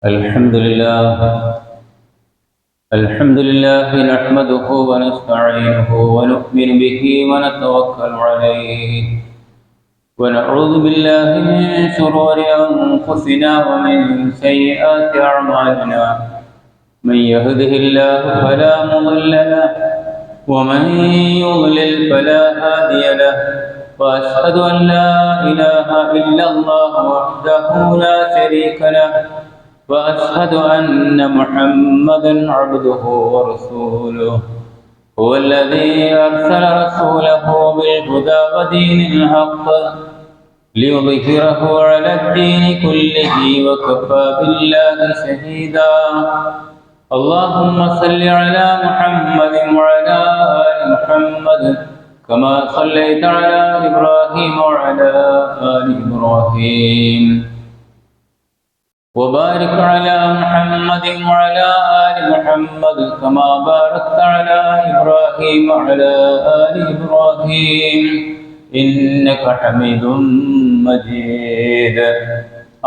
الحمد لله الحمد لله نحمده ونستعينه ونؤمن به ونتوكل عليه ونعوذ بالله من شرور أنفسنا ومن سيئات أعمالنا من يهده الله فلا مضل له ومن يضلل فلا هادي له وأشهد أن لا إله إلا الله وحده لا شريك له وأشهد أن محمدًا عبده ورسوله هو الذي أرسل رسوله بالهدى ودين الحق ليظهره على الدين كله وكفى بالله شهيدا اللهم صل على محمد وعلى آل محمد كما صليت على إبراهيم وعلى آل إبراهيم وبارك على محمد وعلى آل محمد كما باركت على إبراهيم وعلى آل إبراهيم إنك حميد مجيد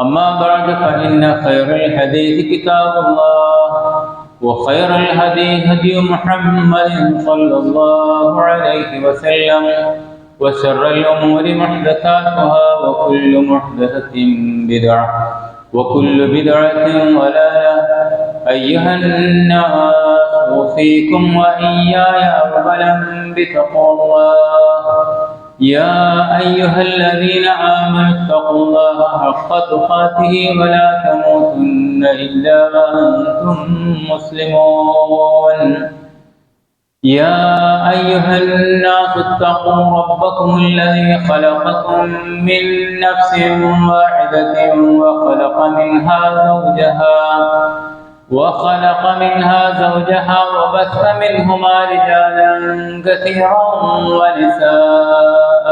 أما بعد فإن خير الحديث كتاب الله وخير الهدي هدي محمد صلى الله عليه وسلم وشر الأمور محدثاتها وكل محدثة بدعة وكل بدعة ضلالة أيها الناس أوصيكم وإياي أولا بتقوى الله يا أيها الذين آمنوا اتقوا الله حق تقاته ولا تموتن إلا وأنتم مسلمون يا أيها الناس اتقوا ربكم الذي خلقكم من نفس واحدة وخلق منها زوجها وبث منهما رجالا كثيرا ونساء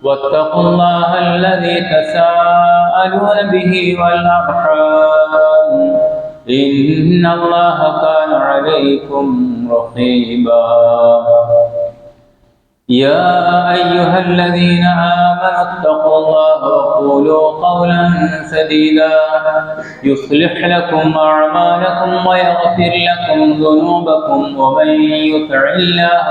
واتقوا الله الذي تساءلون به والأرحام إن الله كان عليكم رقيبا يا أيها الذين آمنوا اتقوا الله وقولوا قولا سديدا يصلح لكم أعمالكم ويغفر لكم ذنوبكم ومن يطع الله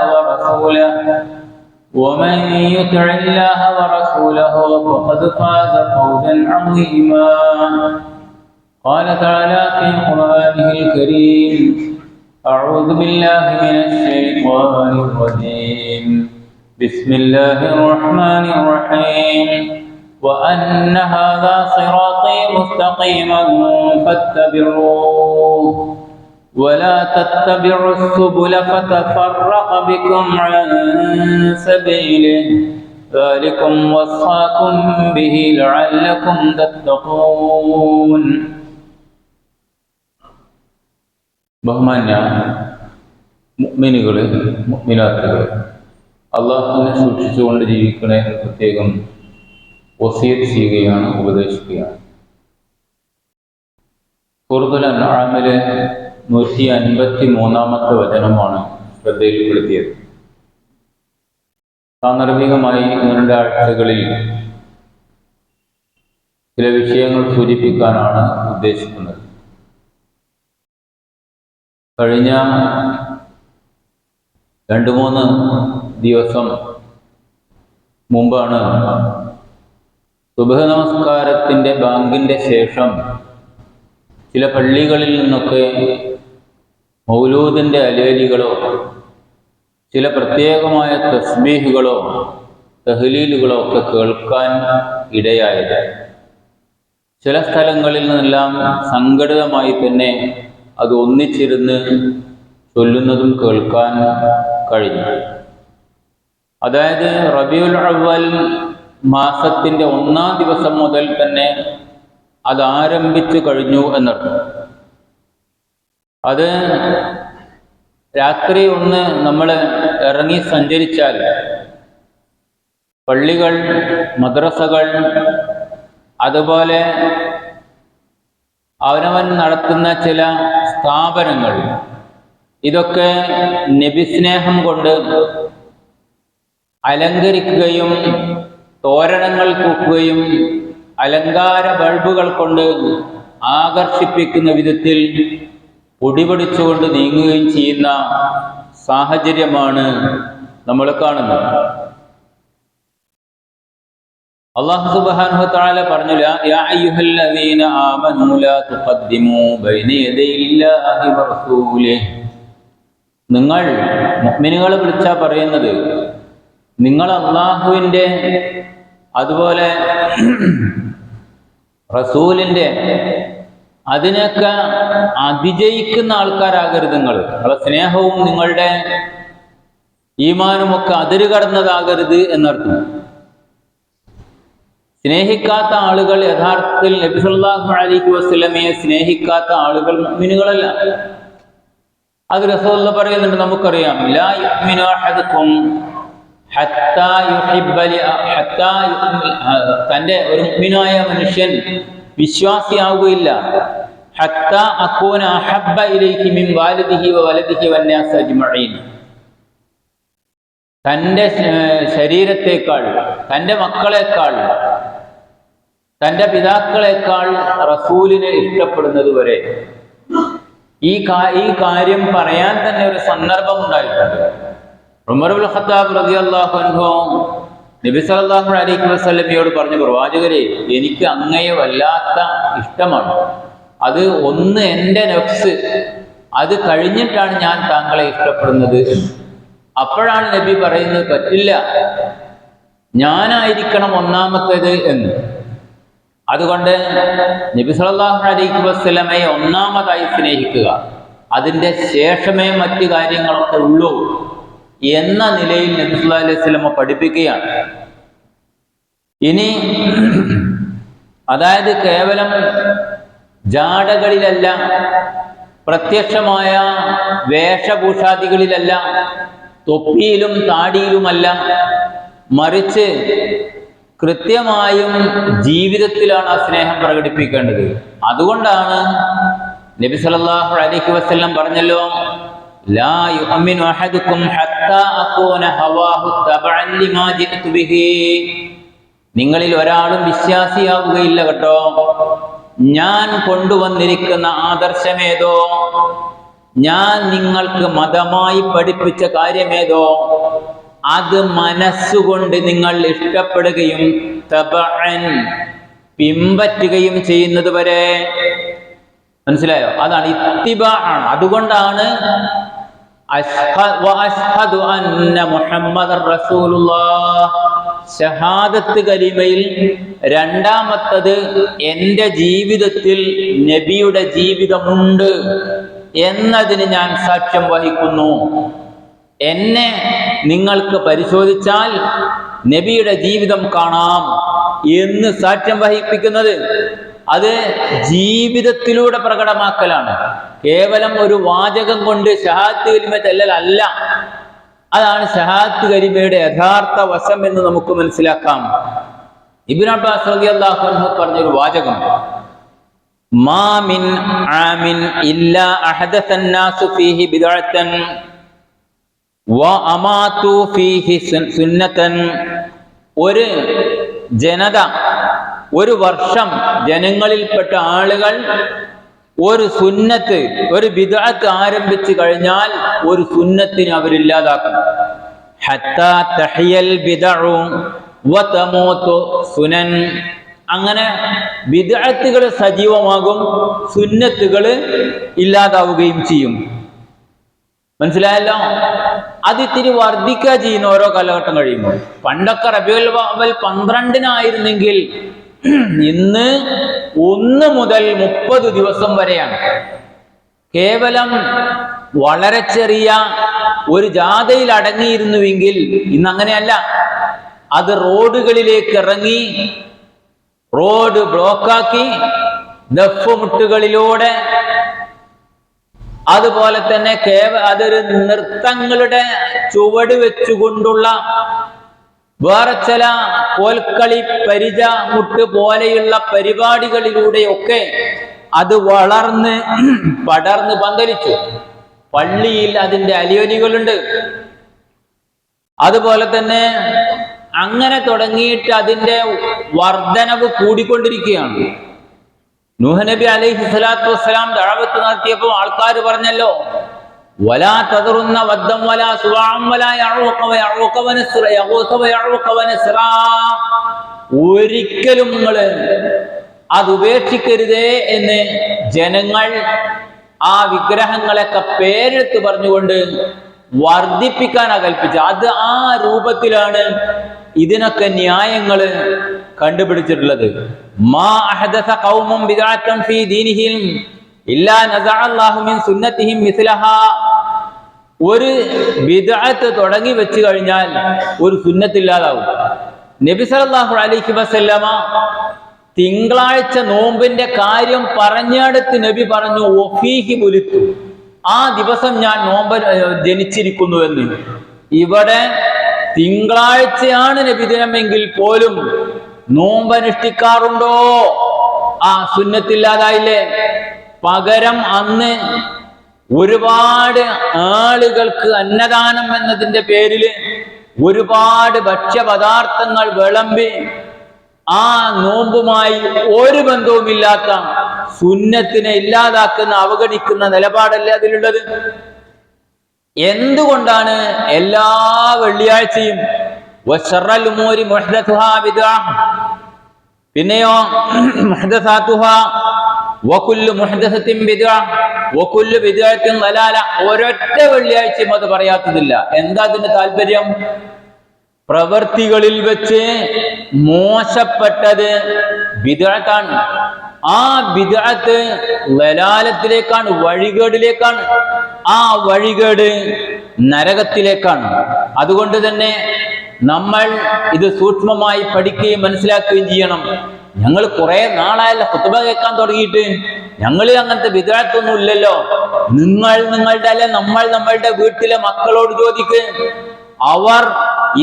ورسوله فقد فاز فوزا عظيما قال تعالى في قرآنه الكريم أعوذ بالله من الشيطان الرجيم بسم الله الرحمن الرحيم وأن هذا صراطي مستقيما فاتبعوه ولا تتبعوا السبل فتفرق بكم عن سبيله ذلكم وصاكم به لعلكم تتقون ബഹുമാന്യ മുഅ്മിനുകളെ മുഅ്മിനാത്തുകളെ അള്ളാഹുവിനെ സൂക്ഷിച്ചുകൊണ്ട് ജീവിക്കണേ എന്ന് പ്രത്യേകം വസിയത്ത് ചെയ്യുകയാണ്, ഉപദേശിക്കുകയാണ്. സൂറത്തുൽ അൻആമിലെ 153-ാമത്തെ വചനമാണ് ശ്രദ്ധയിൽപ്പെടുത്തിയത്. സാന്ദർഭികമായി 2 ആഴ്ചകളിൽ ചില വിഷയങ്ങൾ സൂചിപ്പിക്കാനാണ് ഉദ്ദേശിക്കുന്നത്. കഴിഞ്ഞ 2-3 ദിവസം മുമ്പാണ് സുബ്ഹ് നമസ്കാരത്തിൻ്റെ ബാങ്കിൻ്റെ ശേഷം ചില പള്ളികളിൽ നിന്നൊക്കെ മൗലൂദിൻ്റെ അലേലികളോ ചില പ്രത്യേകമായ തസ്ബീഹുകളോ തഹ്ലീലുകളോ ഒക്കെ കേൾക്കാൻ ഇടയായത്. ചില സ്ഥലങ്ങളിൽ നിന്നെല്ലാം സംഘടിതമായി തന്നെ അത് ഒന്നിച്ചിരുന്ന് ചൊല്ലുന്നതും കേൾക്കാൻ കഴിഞ്ഞു. അതായത് റബീഉൽ അവ്വൽ മാസത്തിൻ്റെ 1-ാം ദിവസം മുതൽ തന്നെ അത് ആരംഭിച്ചു കഴിഞ്ഞു എന്നർത്ഥം. അത് രാത്രി ഒന്ന് നമ്മൾ ഇറങ്ങി സഞ്ചരിച്ചാൽ പള്ളികൾ, മദ്രസകൾ, അതുപോലെ അവനവൻ നടത്തുന്ന ചില സ്ഥാപനങ്ങൾ, ഇതൊക്കെ നബിസ്നേഹം കൊണ്ട് അലങ്കരിക്കുകയും തോരണങ്ങൾ തൂക്കുകയും അലങ്കാര ബൾബുകൾ കൊണ്ട് ആകർഷിപ്പിക്കുന്ന വിധത്തിൽ പൊടിപൊടിച്ചുകൊണ്ട് നീങ്ങുകയും ചെയ്യുന്ന സാഹചര്യമാണ് നമ്മൾ കാണുന്നത്. അല്ലാഹു സുബ്ഹാനഹു വ തആല പറഞ്ഞു, യാ അയ്യുഹല്ലദീന ആമനൂ ലാ തുഖദ്ദിമൂ ബൈന യദയില്ലാഹി വ റസൂലിഹി. നിങ്ങൾ മുഅ്മിനുകളെ വിളിച്ചാ പറയുന്നത്, നിങ്ങൾ അല്ലാഹുവിൻ്റെ അതുപോലെ റസൂലിൻ്റെ അതിനൊക്കെ അതിജയിക്കുന്ന ആൾക്കാരാകരുത്. നിങ്ങളുടെ സ്നേഹവും നിങ്ങളുടെ ഈമാനുമൊക്കെ അതിര് കടന്നതാകരുത് എന്നർത്ഥം. സ്നേഹിക്കാത്ത ആളുകൾ യഥാർത്ഥത്തിൽ നബി സല്ലല്ലാഹു അലൈഹി വസല്ലമയെ സ്നേഹിക്കാത്ത ആളുകൾ മുഅ്മിനുകളല്ല. അത് റസൂലുള്ളാഹി പറയുന്നുണ്ട്, നമുക്കറിയാം. ലാ യുഅ്മിനു അഹദുക്കും ഹത്താ യുഹിബ്ബ തൻ്റെ ഒരു മുഅ്മിനായ മനുഷ്യൻ വിശ്വാസിയാവുകയില്ല ഹത്താ അകൂന അഹബ്ബ ഇലൈഹി മിൻ വാലിദിഹി വ വലദിഹി വന്നാസ് അജ്മഈൻ. തൻ്റെ ശരീരത്തേക്കാൾ, തൻ്റെ മക്കളെക്കാൾ, തൻ്റെ പിതാക്കളെക്കാൾ റസൂലിനെ ഇഷ്ടപ്പെടുന്നത് വരെ. ഈ കാര്യം പറയാൻ തന്നെ ഒരു സന്ദർഭം ഉണ്ടായിട്ടുണ്ട്. ഉമർ ഇബ്നുൽ ഖത്താബ് റളിയല്ലാഹു അൻഹു നബി സല്ലല്ലാഹു അലൈഹി വസല്ലമയോട് പറഞ്ഞു, പ്രവാചകരെ, എനിക്ക് അങ്ങയെ വല്ലാത്ത ഇഷ്ടമാണ്. അത് ഒന്ന് എൻ്റെ നഫ്സ്, അത് കഴിഞ്ഞിട്ടാണ് ഞാൻ താങ്കളെ ഇഷ്ടപ്പെടുന്നത് എന്ന്. അപ്പോഴാണ് നബി പറയുന്നത്, പറ്റില്ല, ഞാനായിരിക്കണം ഒന്നാമത്തേത് എന്ന്. അതുകൊണ്ട് നബി സല്ലല്ലാഹു അലൈഹി വസല്ലമയെ ഒന്നാമതായി സ്നേഹിക്കുക, അതിൻ്റെ ശേഷമേ മറ്റു കാര്യങ്ങളൊക്കെ ഉള്ളൂ എന്ന നിലയിൽ നബി സല്ലല്ലാഹു അലൈഹി വസല്ലമ പഠിപ്പിക്കുകയാണ്. ഇനി അതായത് കേവലം ജാടകളിലല്ല, പ്രത്യക്ഷമായ വേഷഭൂഷാദികളിലല്ല, തൊപ്പിയിലും താടിയിലുമല്ല, മറിച്ച് കൃത്യമായും ജീവിതത്തിലാണ് ആ സ്നേഹം പ്രകടിപ്പിക്കേണ്ടത്. അതുകൊണ്ടാണ് നബി സല്ലല്ലാഹു അലൈഹി വസല്ലം പറഞ്ഞല്ലോ, ലാ യുഅ്മിനു അഹദുക്കും ഹത്താ അകൂന ഹവാഹു തബഅൻ ലിമാ ജിഅ്തു ബിഹി. നിങ്ങളിൽ ഒരാളും വിശ്വാസിയാവുകയില്ല കേട്ടോ, ഞാൻ കൊണ്ടുവന്നിരിക്കുന്ന ആദർശമേതോ, ഞാൻ നിങ്ങൾക്ക് മതമായി പഠിപ്പിച്ച കാര്യമേതോ അത് മനസ്സുകൊണ്ട് നിങ്ങൾ ഇഷ്ടപ്പെടുകയും തബഅൻ പിമ്പറ്റുകയും ചെയ്യുന്നത് വരെ. മനസ്സിലായോ? അതാണ് ഇത്തിബാ ആണ്. അതുകൊണ്ടാണ് അശ്ഹദു അന്ന മുഹമ്മദർ റസൂലുള്ളാഹ്, ഷഹാദത്ത് കലിമയിൽ രണ്ടാമത്തത് എൻ്റെ ജീവിതത്തിൽ നബിയുടെ ജീവിതമുണ്ട് എന്നതിന് ഞാൻ സാക്ഷ്യം വഹിക്കുന്നു. എന്നെ നിങ്ങൾക്ക് പരിശോധിച്ചാൽ നബിയുടെ ജീവിതം കാണാം എന്ന് സാക്ഷ്യം വഹിപ്പിക്കുന്നത് അത് ജീവിതത്തിലൂടെ പ്രകടമാക്കലാണ്. കേവലം ഒരു വാചകം കൊണ്ട് ഷഹാദത്ത് കലിമ ചൊല്ലലല്ല. അതാണ് ഷഹാദത്ത് കലിമയുടെ യഥാർത്ഥ വശം എന്ന് നമുക്ക് മനസ്സിലാക്കാം. ഇബ്നു അബ്ബാസ് റളിയല്ലാഹു അൻഹു പറഞ്ഞൊരു വാചകം, മാ മിൻ ആമിൻ ഇല്ലാ അഹദസൻ നാസു ഫീഹി ബിദ്അതൻ വഅമാതു ഫീഹി സുന്നതൻ. ഒരു ജനത, ഒരു വർഷം ജനങ്ങളിൽപ്പെട്ട ആളുകൾ ഒരു സുന്നത്ത്, ഒരു ബിദ്അത്ത് ആരംഭിച്ചു കഴിഞ്ഞാൽ ഒരു സുന്നത്തിനെ അവരില്ലാതാക്കും. ഹത്താ തഹിയൽ ബിദ്ഉ വതമൂതു സുനൻ. അങ്ങനെ ബിദ്അത്തുകൾ സജീവമാകും, സുന്നത്തുകൾ ഇല്ലാതാവുകയും ചെയ്യും. മനസ്സിലായല്ലോ? അത് ഇത്തിരി വർദ്ധിക്കുക ചെയ്യുന്ന ഓരോ കാലഘട്ടം കഴിയുമ്പോൾ. പണ്ടൊക്കെ റബീഉൽ അവ്വൽ 12-നായിരുന്നെങ്കിൽ ഇന്ന് 1 മുതൽ 30 ദിവസം വരെയാണ്. കേവലം വളരെ ചെറിയ ഒരു ജാഥയിൽ അടങ്ങിയിരുന്നുവെങ്കിൽ ഇന്ന് അങ്ങനെയല്ല. അത് റോഡുകളിലേക്ക് ഇറങ്ങി, റോഡ് ബ്ലോക്കാക്കി, ദഫ്മുട്ടുകളിലൂടെ, അതുപോലെ തന്നെ അതൊരു നൃത്തങ്ങളുടെ ചുവട് വെച്ചുകൊണ്ടുള്ള വേറെ ചില കോൽക്കളി, പരിച മുട്ട് പോലെയുള്ള പരിപാടികളിലൂടെയൊക്കെ അത് വളർന്ന് പടർന്ന് പന്തലിച്ചു. പള്ളിയിൽ അതിൻ്റെ അലിയൊലികളുണ്ട്. അതുപോലെ തന്നെ അങ്ങനെ തുടങ്ങിയിട്ട് അതിൻ്റെ വർധനവ് കൂടിക്കൊണ്ടിരിക്കുകയാണ്. നൂഹ് നബി അലൈഹി സ്വലാത്തു വസ്സലാം ദഅവത്ത് നടത്തിയപ്പോൾ ആൾക്കാർ പറഞ്ഞല്ലോ, വലാ തദറുന്ന വദ്ദം വലാ സുവാഅം വലാ യഊഖ വയഊഖ വനസ്റ യഊഖ വയഊഖ വനസ്റ, ഒരിക്കലും നിങ്ങൾ അത് ഉപേക്ഷിക്കരുതേ എന്ന് ജനങ്ങൾ ആ വിഗ്രഹങ്ങളൊക്കെ പേരെടുത്ത് പറഞ്ഞുകൊണ്ട് വർദ്ധിപ്പിക്കാനാ കൽപ്പിച്ചത്. അത് ആ രൂപത്തിലാണ് ഇതിനൊക്കെ ന്യായങ്ങൾ കണ്ടുപിടിച്ചിട്ടുള്ളത്. മാ അഹദസ ഖൗമുൻ ബിദ്അത്തൻ ഫീ ദീനിഹിം ഇല്ലാ നസഅ അല്ലാഹു മിൻ സുന്നത്തിഹിം മിസ്ലഹാ. ഒരു ബിദ്അത്ത് തുടങ്ങി വെച്ച് കഴിഞ്ഞാൽ ഒരു സുന്നത്തില്ലാതാവും. നബി സല്ലല്ലാഹു അലൈഹി വസല്ലമ തിങ്കളാഴ്ച നോമ്പിന്റെ കാര്യം പറഞ്ഞെടുത്ത് നബി പറഞ്ഞു, ഒഫീഹി ബുലിത്തു, ആ ദിവസം ഞാൻ നോമ്പ് ജനിച്ചിരിക്കുന്നു എന്ന്. ഇവിടെ തിങ്കളാഴ്ചയാണ് നബിദിനമെങ്കിൽ പോലും നോമ്പനുഷ്ഠിക്കാറുണ്ടോ? ആ സുന്നത്തില്ലാതായില്ലേ? പകരം അന്ന് ഒരുപാട് ആളുകൾക്ക് അന്നദാനം എന്നതിന്റെ പേരിൽ ഒരുപാട് ഭക്ഷ്യപദാർത്ഥങ്ങൾ വിളമ്പി ആ നോമ്പുമായി ഒരു ബന്ധവുമില്ലാത്ത സുന്നത്തിനെ ഇല്ലാതാക്കുന്ന, അവഗണിക്കുന്ന നിലപാടല്ലേ അതിലുള്ളത്? എന്തുകൊണ്ടാണ് എല്ലാ വെള്ളിയാഴ്ചയും വശറൽ ഉമൂരി മുഹ്ദസുഹാ ബിദ്അ, പിന്നെയോ മുഹ്ദസാതുഹാ വകുല്ലു മുഹ്ദസത്തിൻ ബിദ്അ വകുല്ലു ബിദ്അത്തിൻ ദലാല, ഒരൊറ്റ വെള്ളിയാഴ്ചയും അത് പറയാത്തതില്ല. എന്താ അതിന്റെ താല്പര്യം? പ്രവൃത്തികളിൽ വെച്ച് മോശപ്പെട്ടത് ബിദ്അത്താണ്. ആ ബിദ്അത്ത് ദലാലത്തിലേക്കാണ്, വഴികേടിലേക്കാണ്. ആ വഴികേട് നരകത്തിലേക്കാണ്. അതുകൊണ്ട് തന്നെ നമ്മൾ ഇത് സൂക്ഷ്മമായി പഠിക്കുകയും മനസ്സിലാക്കുകയും ചെയ്യണം. ഞങ്ങൾ കുറെ നാളായല്ല ഖുത്ബ കേൾക്കാൻ തുടങ്ങിയിട്ട്, ഞങ്ങളിൽ അങ്ങനത്തെ ബിദ്അത്തൊന്നും ഇല്ലല്ലോ. നിങ്ങൾ നിങ്ങളുടെ അല്ലെ നമ്മളുടെ വീട്ടിലെ മക്കളോട് ചോദിക്ക്. അവർ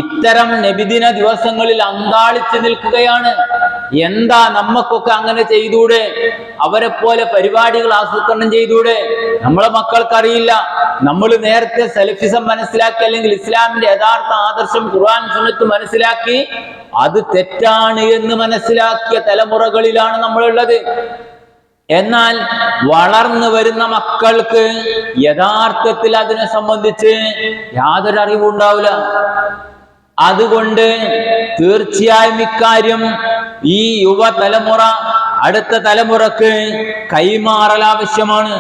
ഇത്തരം നബിദിന ദിവസങ്ങളിൽ അങ്കാളിച്ചു നിൽക്കുകയാണ്. എന്താ നമ്മക്കൊക്കെ അങ്ങനെ ചെയ്തൂടെ? അവരെ പോലെ പരിപാടികൾ ആസൂത്രണം ചെയ്തൂടെ? നമ്മളെ മക്കൾക്കറിയില്ല. നമ്മൾ നേരത്തെ സലഫിസം മനസ്സിലാക്കി, അല്ലെങ്കിൽ ഇസ്ലാമിന്റെ യഥാർത്ഥ ആദർശം ഖുർആൻ സുന്നത്ത് മനസ്സിലാക്കി അത് തെറ്റാണ് എന്ന് മനസ്സിലാക്കിയ തലമുറകളിലാണ് നമ്മളുള്ളത്. എന്നാൽ വളർന്നു വരുന്ന മക്കൾക്ക് യഥാർത്ഥത്തിൽ അതിനെ സംബന്ധിച്ച് യാതൊരു അറിവും ഉണ്ടാവില്ല. അതുകൊണ്ട് തീർച്ചയായും ഇക്കാര്യം ഈ യുവതലമുറ അടുത്ത തലമുറക്ക് കൈമാറൽ ആവശ്യമാണ്.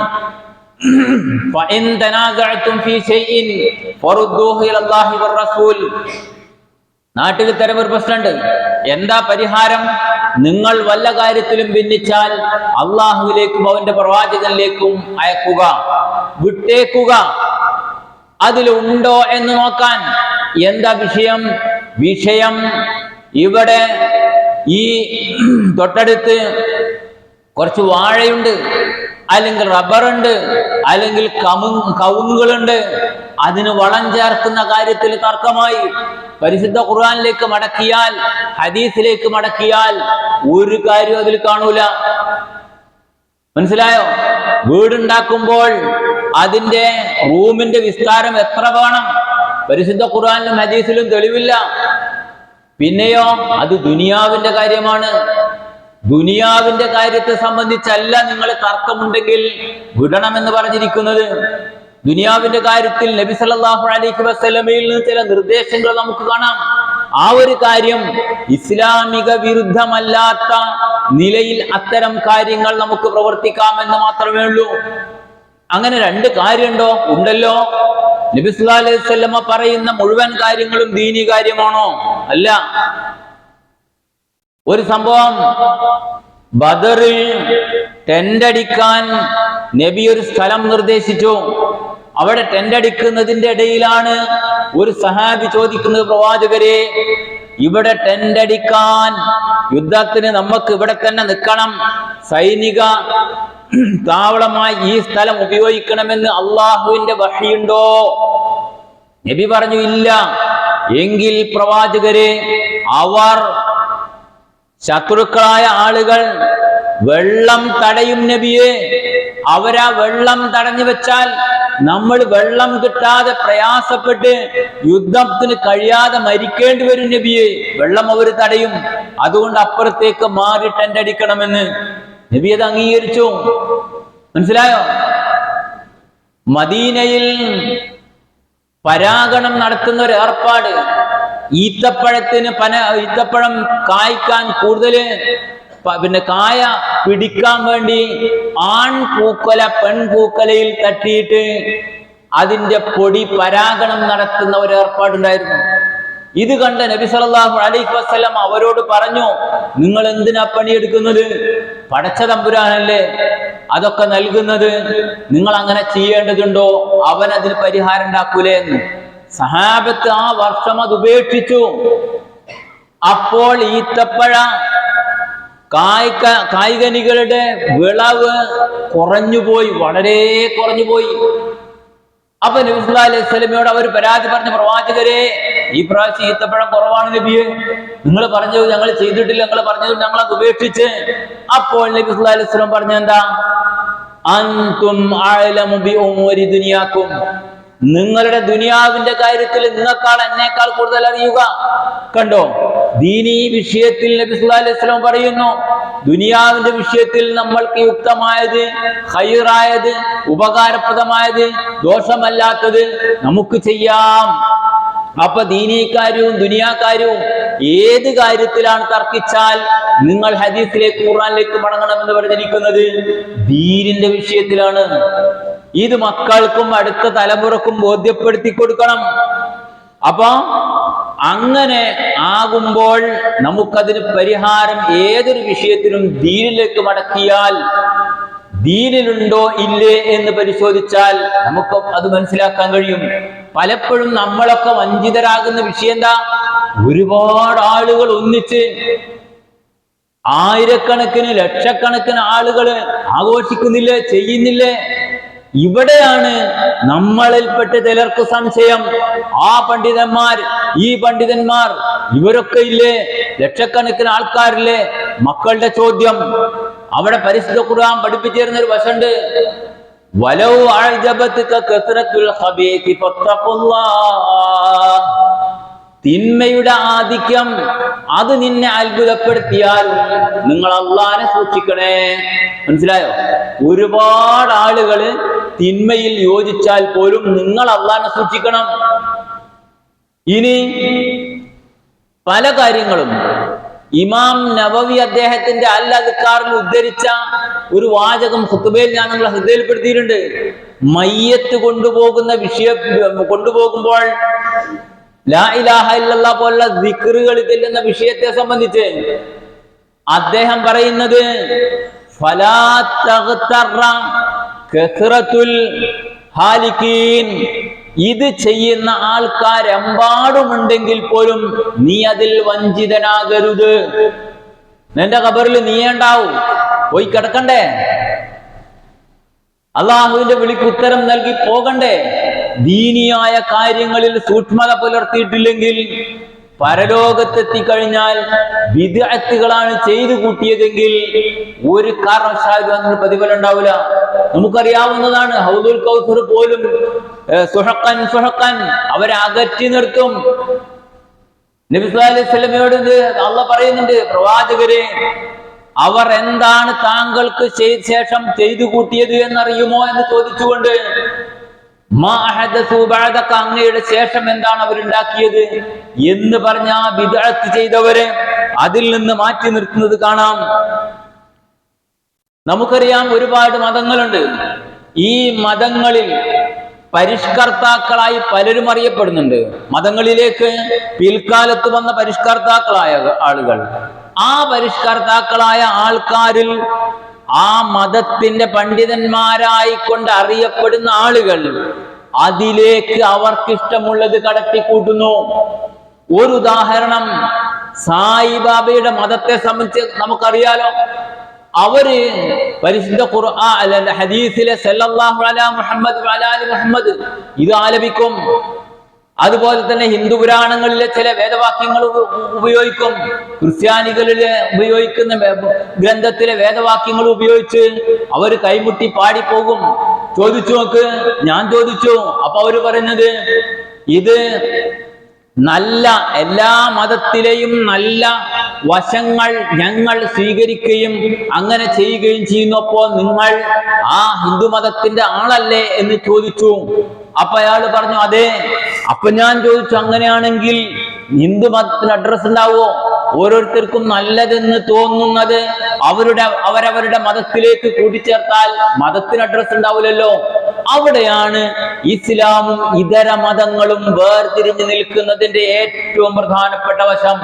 فإن تنازعتم في شيء فردوه إلى الله والرسول. നാട്ടിൽ ഇത്തരം ഒരു പ്രശ്നമുണ്ട്. എന്താ പരിഹാരം? നിങ്ങൾ വല്ല കാര്യത്തിലും ഭിന്നിച്ചാൽ അള്ളാഹുവിലേക്കും അവന്റെ പ്രവാചകനിലേക്കും അയക്കുക, വിട്ടേക്കുക. അതിലുണ്ടോ എന്ന് നോക്കാൻ. എന്താ വിഷയം? ഇവിടെ ഈ തൊട്ടടുത്ത് കുറച്ച് വാഴയുണ്ട്, അല്ലെങ്കിൽ റബ്ബറുണ്ട്, അല്ലെങ്കിൽ കവുങ്ങുകളുണ്ട്. അതിന് വളം ചേർക്കുന്ന കാര്യത്തിൽ തർക്കമായി. പരിശുദ്ധ ഖുർആനിലേക്ക് മടക്കിയാൽ, ഹദീസിലേക്ക് മടക്കിയാൽ ഒരു കാര്യം അതിൽ കാണൂല. മനസ്സിലായോ? വീടുണ്ടാക്കുമ്പോൾ അതിന്റെ റൂമിന്റെ വിസ്താരം എത്ര വേണം? പരിശുദ്ധ ഖുർആനിലും ഹദീസിലും തെളിവില്ല. പിന്നെയോ അത് ദുനിയാവിന്റെ കാര്യമാണ്. ദുനിയാവിന്റെ കാര്യത്തെ സംബന്ധിച്ചല്ല നിങ്ങൾ തർക്കമുണ്ടെങ്കിൽ വിടണമെന്ന് പറഞ്ഞിരിക്കുന്നത്. ദുനിയാവിന്റെ കാര്യത്തിൽ നബി സല്ലല്ലാഹു അലൈഹി വസല്ലമയിൽ നിന്ന് ചില നിർദ്ദേശങ്ങൾ നമുക്ക് കാണാം. ആ ഒരു കാര്യം ഇസ്ലാമിക വിരുദ്ധമല്ലാത്ത നിലയിൽ അത്തരം കാര്യങ്ങൾ നമുക്ക് പ്രവർത്തിക്കാമെന്ന് മാത്രമേ ഉള്ളൂ. അങ്ങനെ രണ്ട് കാര്യമുണ്ടോ? ഉണ്ടല്ലോ. നബി സല്ലല്ലാഹു അലൈഹി വസല്ലമ പറയുന്ന മുഴുവൻ കാര്യങ്ങളും ദീനി കാര്യമാണോ? അല്ല. ഒരു സംഭവം, ബദറിൽ ടെന്റടിക്കാൻ നബി ഒരു സ്ഥലം നിർദ്ദേശിച്ചു. അവിടെ ടെന്റടിക്കുന്നതിന്റെ ഇടയിലാണ് ഒരു സഹാബി ചോദിക്കുന്നത്, പ്രവാചകരെ, ഇവിടെ ടെന്റടിക്കാൻ യുദ്ധത്തിന് നമുക്ക് ഇവിടെ തന്നെ നിൽക്കണം, സൈനിക താവളമായി ഈ സ്ഥലം ഉപയോഗിക്കണമെന്ന് അള്ളാഹുവിന്റെ വഹിയുണ്ടോ? നബി പറഞ്ഞു, ഇല്ല. എങ്കിൽ പ്രവാചകരെ, അവർ ശത്രുക്കളായ ആളുകൾ വെള്ളം തടയും നബിയെ. അവരാ വെള്ളം തടഞ്ഞു വെച്ചാൽ നമ്മൾ വെള്ളം കിട്ടാതെ പ്രയാസപ്പെട്ട് യുദ്ധത്തിന് കഴിയാതെ മരിക്കേണ്ടി വരും നബിയെ. വെള്ളം അവർ തടയും. അതുകൊണ്ട് അപ്പുറത്തേക്ക് മാറി ടെന്റടിക്കണമെന്ന് നബി അത് അംഗീകരിച്ചു. മനസ്സിലായോ? മദീനയിൽ പരാഗണം നടത്തുന്ന ഒരു ഏർപ്പാട്, ഈത്തപ്പഴം കായ്ക്കാൻ കൂടുതൽ കായ പിടിക്കാൻ വേണ്ടി ആൺപൂക്കല പെൺപൂക്കലയിൽ തട്ടിയിട്ട് അതിന്റെ പൊടി പരാഗണം നടത്തുന്ന ഒരു ഏർപ്പാടുണ്ടായിരുന്നു. ഇത് കണ്ട നബി സല്ലല്ലാഹു അലൈഹി വസല്ലം അവരോട് പറഞ്ഞു, നിങ്ങൾ എന്തിനാ പണിയെടുക്കുന്നത്? പടച്ച തമ്പുരാനല്ലേ അതൊക്കെ നൽകുന്നത്, നിങ്ങൾ അങ്ങനെ ചെയ്യേണ്ടതുണ്ടോ? അവൻ അതിന് പരിഹാരം ഉണ്ടാക്കൂലേ എന്ന്. സഹാബത്ത് ആ വർഷം അത് ഉപേക്ഷിച്ചു. അപ്പോൾ ഈത്തപ്പഴ കായ്കനികളുടെ വിളവ് കുറഞ്ഞുപോയി, വളരെ കുറഞ്ഞുപോയി. അപ്പൊ നബി സല്ലല്ലാഹു അലൈഹി വസല്ലമയോട് അവർ പരാതി പറഞ്ഞു, പ്രവാചകരെ, ഈ പ്രാവശ്യം ഈത്തപ്പഴം കുറവാണ് നബിയെ, നിങ്ങൾ പറഞ്ഞത് ഞങ്ങൾ ചെയ്തിട്ടില്ല, ഞങ്ങൾ പറഞ്ഞത് ഞങ്ങൾ അത് ഉപേക്ഷിച്ച്. അപ്പോൾ നബി സല്ലല്ലാഹു അലൈഹി വസല്ലം പറഞ്ഞു, എന്താ? അൻതും അഅലമു ബി ഉമൂരി ദുനിയാക്കും, നിങ്ങളുടെ ദുനിയാവിന്റെ കാര്യത്തിൽ നിങ്ങൾക്കാൾ എന്നേക്കാൾ കൂടുതൽ അറിയുക. കണ്ടോ, ദീനീ വിഷയത്തിൽ നബി സല്ലല്ലാഹു അലൈഹി വസല്ലം പറയുന്നു, ദുനിയാവിന്റെ വിഷയത്തിൽ നമ്മൾക്ക് യുക്തമായത്, ഖൈറായത്, ഉപകാരപ്രദമായത്, ദോഷമല്ലാത്തത് നമുക്ക് ചെയ്യാം. അപ്പൊ ദീനീ കാര്യവും ദുനിയാ കാര്യവും ഏത് കാര്യത്തിലാണ് തർക്കിച്ചാൽ നിങ്ങൾ ഹദീസിലേക്ക്, ഖുർആനിലേക്ക് മടങ്ങണമെന്ന് പറഞ്ഞിരിക്കുന്നത് ദീനിന്റെ വിഷയത്തിലാണ്. ഇത് മക്കൾക്കും അടുത്ത തലമുറക്കും ബോധ്യപ്പെടുത്തി കൊടുക്കണം. അപ്പൊ അങ്ങനെ ആകുമ്പോൾ നമുക്കതിന് പരിഹാരം ഏതൊരു വിഷയത്തിലും ദീനിലേക്ക് മടക്കിയാൽ, ദീനിലുണ്ടോ ഇല്ലേ എന്ന് പരിശോധിച്ചാൽ നമുക്ക് അത് മനസ്സിലാക്കാൻ കഴിയും. പലപ്പോഴും നമ്മളൊക്കെ വഞ്ചിതരാകുന്ന വിഷയം എന്താ? ഒരുപാട് ആളുകൾ ഒന്നിച്ച് ആയിരക്കണക്കിന് ലക്ഷക്കണക്കിന് ആളുകൾ ആഘോഷിക്കുന്നില്ലേ, ചെയ്യുന്നില്ലേ? ഇവിടെയാണ് നമ്മളിൽപ്പെട്ട് ചിലർക്ക് സംശയം. ആ പണ്ഡിതന്മാർ, ഈ പണ്ഡിതന്മാർ, ഇവരൊക്കെ ഇല്ലേ, ലക്ഷക്കണക്കിന് ആൾക്കാരില്ലേ? മക്കളുടെ ചോദ്യം. അവിടെ പരിശുദ്ധ ഖുർആൻ പഠിപ്പിച്ചിരുന്ന ഒരു വശമുണ്ട്, വലൗ അഅജബതക കസ്റത്തുൽ ഖബീഥി ഫത്തഖുല്ലാഹ്, തിന്മയുടെ ആധിക്യം അത് നിന്നെ അത്ഭുതപ്പെടുത്തിയാലും നിങ്ങൾ അള്ളാനെ സൂക്ഷിക്കണേ. മനസ്സിലായോ? ഒരുപാട് ആളുകള് തിന്മയിൽ യോജിച്ചാൽ പോലും നിങ്ങൾ അള്ളാനെ സൂക്ഷിക്കണം. ഇനി പല കാര്യങ്ങളും ഇമാം നവവി അദ്ദേഹത്തിന്റെ അൽ അദ്കാറിൽ ഉദ്ധരിച്ച ഒരു വാചകം ഖുതുബയിൽ ഞാൻ നിങ്ങളെ ശ്രദ്ധയിൽപ്പെടുത്തിയിട്ടുണ്ട്. മയ്യത്ത് കൊണ്ടുപോകുമ്പോൾ ലാ ഇലാഹ ഇല്ലല്ലാഹ് പോലുള്ള ദിക്റുകൾ ചെല്ലുന്ന വിഷയത്തെ സംബന്ധിച്ച് അദ്ദേഹം പറയുന്നത്, ഫലാ തഗ്തറ കസ്റത്തുൽ ഹാലികീൻ, ഇത് ചെയ്യുന്ന ആൾക്കാരെമ്പാടുമുണ്ടെങ്കിൽ പോലും നീ അതിൽ വഞ്ചിതനാകരുത്. നിന്റെ ഖബറിൽ നീയേ ഉണ്ടാവും, പോയി കിടക്കണ്ടേ, അള്ളാഹുവിന്റെ വിളിക്ക് ഉത്തരം നൽകി പോകണ്ടേ? ദീനിയായ കാര്യങ്ങളിൽ സൂക്ഷ്മത പുലർത്തിയിട്ടില്ലെങ്കിൽ പരലോകത്തെത്തിക്കഴിഞ്ഞാൽ ബിദ്അത്തുകളാണ് ചെയ്തു കൂട്ടിയതെങ്കിൽ ഒരു കാരണവശാലും അതിന് പ്രതിഫലം ഉണ്ടാവില്ല. നമുക്കറിയാവുന്നതാണ്, ഹൗദുൽ കൗസർ പോലും സുഹഖൻ അവരെ അകറ്റി നിർത്തും. നബി സല്ലല്ലാഹു അലൈഹി വസല്ലമയോട് അള്ളാഹ് പറയുന്നുണ്ട്, പ്രവാചകരെ, അവർ എന്താണ് താങ്കൾക്ക് ശേഷം ചെയ്തു കൂട്ടിയത് എന്നറിയുമോ എന്ന് ചോദിച്ചുകൊണ്ട്, അങ്ങയുടെ ശേഷം എന്താണ് അവരുണ്ടാക്കിയത് എന്ന് പറഞ്ഞ ബിദ്അത്ത് ചെയ്തവരെ അതിൽ നിന്ന് മാറ്റി നിർത്തുന്നത് കാണാം. നമുക്കറിയാം ഒരുപാട് മതങ്ങളുണ്ട്. ഈ മതങ്ങളിൽ പരിഷ്കർത്താക്കളായി പലരും അറിയപ്പെടുന്നുണ്ട്. മതങ്ങളിലേക്ക് പിൽക്കാലത്ത് വന്ന പരിഷ്കർത്താക്കളായ ആളുകൾ, ആ പരിഷ്കർത്താക്കളായ ആൾക്കാരിൽ ആ മതത്തിന്റെ പണ്ഡിതന്മാരായിക്കൊണ്ട് അറിയപ്പെടുന്ന ആളുകൾ അതിലേക്ക് അവർക്കിഷ്ടമുള്ളത് കടത്തിക്കൂട്ടുന്നു. ഒരു ഉദാഹരണം, സായിബാബയുടെ മതത്തെ സംബന്ധിച്ച് നമുക്കറിയാലോ. അവര് പരിശുദ്ധ ഖുർആൻ ഹദീസിലെ സല്ലല്ലാഹു അലാ മുഹമ്മദ് വഅലാ ആലി മുഹമ്മദ് ഇത് ആലപിക്കും. അതുപോലെ തന്നെ ഹിന്ദു പുരാണങ്ങളിലെ ചില വേദവാക്യങ്ങൾ ഉപയോഗിക്കും. ക്രിസ്ത്യാനികളിലെ ഉപയോഗിക്കുന്ന ഗ്രന്ഥത്തിലെ വേദവാക്യങ്ങൾ ഉപയോഗിച്ച് അവർ കൈമുട്ടി പാടിപ്പോകും. ചോദിച്ചു നോക്ക്, ഞാൻ ചോദിച്ചു. അപ്പൊ അവര് പറയുന്നത്, ഇത് നല്ല എല്ലാ മതത്തിലെയും നല്ല വശങ്ങൾ ഞങ്ങൾ സ്വീകരിക്കുകയും അങ്ങനെ ചെയ്യുകയും ചെയ്യുന്നപ്പോ നിങ്ങൾ ആ ഹിന്ദു മതത്തിന്റെ ആളല്ലേ എന്ന് ചോദിച്ചു. അപ്പൊ അയാൾ പറഞ്ഞു അതെ. അപ്പൊ ഞാൻ ചോദിച്ചു, അങ്ങനെയാണെങ്കിൽ ഹിന്ദു മതത്തിന് അഡ്രസ് ഉണ്ടാവോ? ഓരോരുത്തർക്കും നല്ലതെന്ന് തോന്നുന്നത് അവരവരുടെ മതത്തിലേക്ക് കൂട്ടിച്ചേർത്താൽ മതത്തിന് അഡ്രസ് ഉണ്ടാവില്ലല്ലോ. അവിടെയാണ് ഇസ്ലാമും ഇതര മതങ്ങളും വേർതിരിഞ്ഞു നിൽക്കുന്നതിന്റെ ഏറ്റവും പ്രധാനപ്പെട്ട വശം.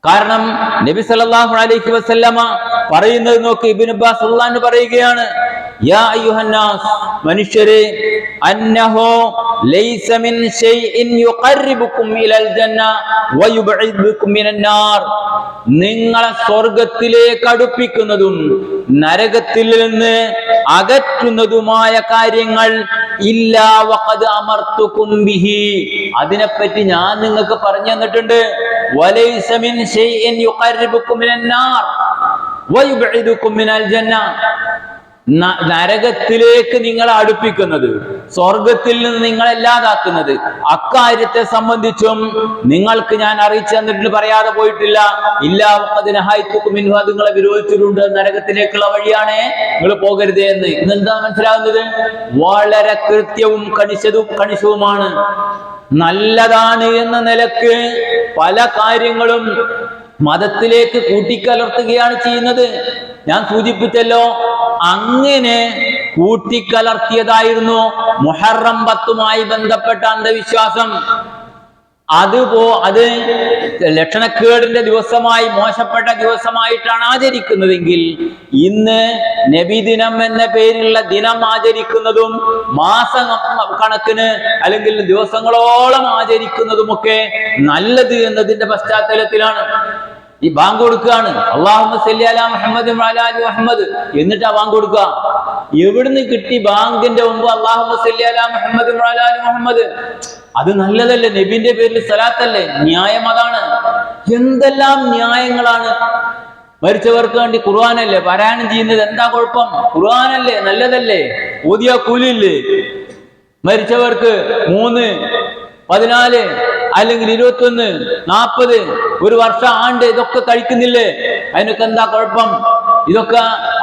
കാരണം നബി സല്ലല്ലാഹു അലൈഹി വസല്ലമ പറയുന്നത് നോക്ക്, ഇബ്നു അബ്ബാസ് റളിയല്ലാഹു അൻഹു പറയുകയാണ്, യാ അയ്യുഹന്നാസ്, മനുഷ്യരെ, അന്നഹു ലൈസ മിൻ ശൈഇൻ യുഖർരിബുക്കും ഇലൽ ജന്ന വയുബ്ഇദുക്കും മിനൻ നാർ. നിങ്ങളെ സ്വർഗ്ഗത്തിലേക്ക് അടുപ്പിക്കുന്നതും നരകത്തിൽ നിന്ന് അകറ്റുന്നതുമായ കാര്യങ്ങൾ ഇല്ലാ വഖദ് അമർതുകും ബിഹി, അതിനെപ്പറ്റി ഞാൻ നിങ്ങൾക്ക് പറഞ്ഞു തന്നിട്ടുണ്ട്. വലൈസ മിൻ ശൈഇൻ യുഖർരിബുക്കും മിനൻ നാർ വയുബ്ഇദുക്കും മിനൽ ജന്ന, നരകത്തിലേക്ക് നിങ്ങളെ അടുപ്പിക്കുന്നത്, സ്വർഗത്തിൽ നിന്ന് നിങ്ങളെ ഇല്ലാതാക്കുന്നത്, അക്കാര്യത്തെ സംബന്ധിച്ചും നിങ്ങൾക്ക് ഞാൻ അറിയിച്ചു തന്നിട്ട് പറയാതെ പോയിട്ടില്ല. ഇല്ലാ വഖദ് നഹൈതുകും മിൻഹു, അത് നിങ്ങളെ വിരോധിച്ചിട്ടുണ്ട്, നരകത്തിലേക്കുള്ള വഴിയാണ്, നിങ്ങൾ പോകരുത് എന്ന്. ഇതെന്താ മനസ്സിലാകുന്നത്? വളരെ കൃത്യവും കണിശവുമാണ്. നല്ലതാണ് എന്ന നിലക്ക് പല കാര്യങ്ങളും മതത്തിലേക്ക് കൂട്ടിക്കലർത്തുകയാണ് ചെയ്യുന്നത്. ഞാൻ സൂചിപ്പിച്ചല്ലോ, അങ്ങനെ കൂട്ടിക്കലർത്തിയതായിരുന്നു മുഹറം 10 ബന്ധപ്പെട്ട അന്ധവിശ്വാസം. അത് ലക്ഷണക്കേടിന്റെ ദിവസമായി, മോശപ്പെട്ട ദിവസമായിട്ടാണ് ആചരിക്കുന്നതെങ്കിൽ ഇന്ന് നബിദിനം എന്ന പേരിലുള്ള ദിനം ആചരിക്കുന്നതും മാസ കണക്കിന് അല്ലെങ്കിൽ ദിവസങ്ങളോളം ആചരിക്കുന്നതുമൊക്കെ നല്ലത് എന്നതിന്റെ പശ്ചാത്തലത്തിലാണ്. ഈ ബാങ്ക് കൊടുക്കുകയാണ്, അല്ലാഹുമ്മ സല്ലി അലാ മുഹമ്മദ് വഅലാ ആലി മുഹമ്മദ്, എന്നിട്ടാ ബാങ്ക് കൊടുക്കുക. എവിടുന്ന് കിട്ടി ബാങ്കിന്റെ മുമ്പ് അല്ലാഹുമ്മ സല്ലി അലാ മുഹമ്മദ് വഅലാ ആലി മുഹമ്മദ്? അത് നല്ലതല്ലേ? നബിന്റെ പേരിൽ സലാത്തല്ലേ? ന്യായം അതാണ്. എന്തെല്ലാം ന്യായങ്ങളാണ്! മരിച്ചവർക്ക് വേണ്ടി ഖുർആനല്ലേ പാരായണം ചെയ്യുന്നത്, എന്താ കുഴപ്പം? ഖുർആനല്ലേ, നല്ലതല്ലേ? ഓതിയ കൂലിയില്ലേ? മരിച്ചവർക്ക് 3, 14 അല്ലെങ്കിൽ 21, 40, ഒരു വർഷം, ആണ്ട്, ഇതൊക്കെ കഴിക്കുന്നില്ലേ? അതിനൊക്കെ എന്താ കുഴപ്പം? ഇതൊക്കെ